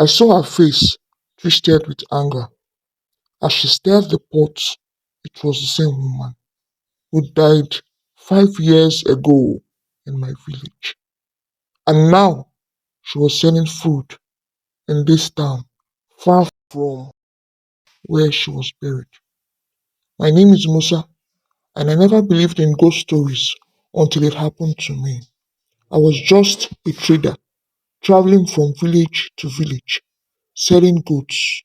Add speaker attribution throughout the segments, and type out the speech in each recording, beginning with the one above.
Speaker 1: I saw her face twisted with anger. As she stirred the pot, it was the same woman who died 5 years ago in my village. And now she was selling food in this town, far from where she was buried. My name is Musa, and I never believed in ghost stories until it happened to me. I was just a trader traveling from village to village, selling goods.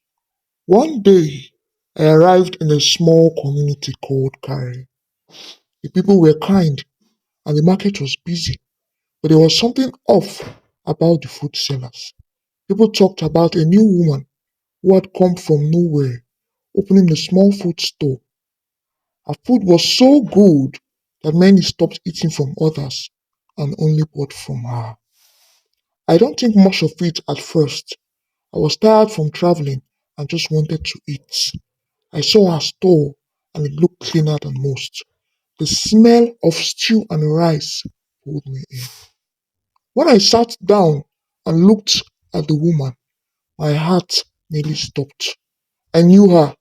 Speaker 1: One day, I arrived in a small community called Kari. The people were kind and the market was busy, but there was something off about the food sellers. People talked about a new woman who had come from nowhere, opening a small food store. Her food was so good that many stopped eating from others and only bought from her. I don't think much of it at first. I was tired from traveling and just wanted to eat. I saw her store and it looked cleaner than most. The smell of stew and rice pulled me in. When I sat down and looked at the woman, my heart nearly stopped. I knew her.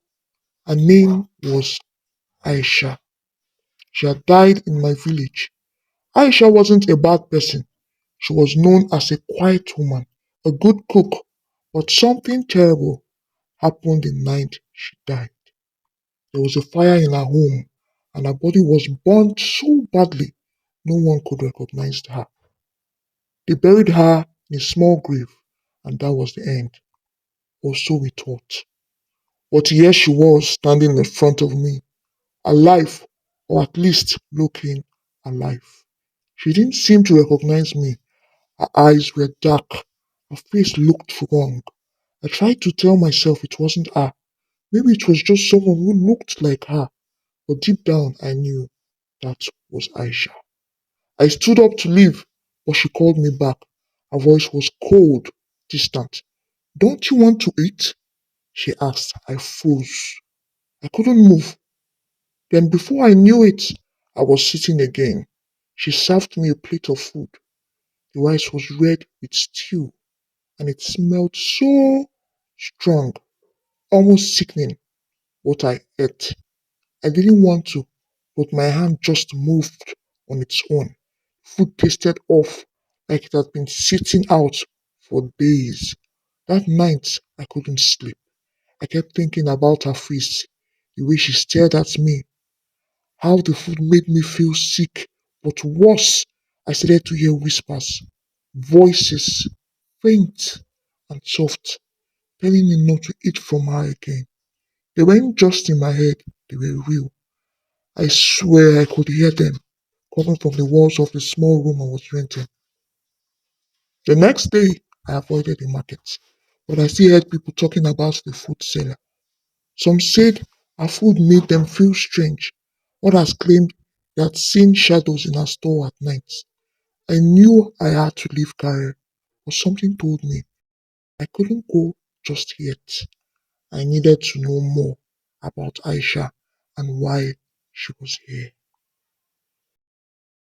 Speaker 1: Her name was Aisha. She had died in my village. Aisha wasn't a bad person. She was known as a quiet woman, a good cook, but something terrible happened the night she died. There was a fire in her home, and her body was burnt so badly no one could recognize her. They buried her in a small grave, and that was the end, or so we thought. But here she was standing in front of me, alive, or at least looking alive. She didn't seem to recognize me. Her eyes were dark. Her face looked wrong. I tried to tell myself it wasn't her. Maybe it was just someone who looked like her. But deep down, I knew that was Aisha. I stood up to leave, but she called me back. Her voice was cold, distant. Don't you want to eat? She asked. I froze. I couldn't move. Then, before I knew it, I was sitting again. She served me a plate of food. The rice was red with stew, and it smelled so strong, almost sickening. What I ate. I didn't want to, but my hand just moved on its own. Food tasted off, like it had been sitting out for days. That night, I couldn't sleep. I kept thinking about her face, the way she stared at me, how the food made me feel sick. But worse, I started to hear whispers, voices, faint and soft, telling me not to eat from her again. They weren't just in my head, they were real. I swear I could hear them coming from the walls of the small room I was renting. The next day, I avoided the market, but I still heard people talking about the food seller. Some said her food made them feel strange. Others claimed they had seen shadows in her store at night. I knew I had to leave Kare, but something told me I couldn't go just yet. I needed to know more about Aisha and why she was here.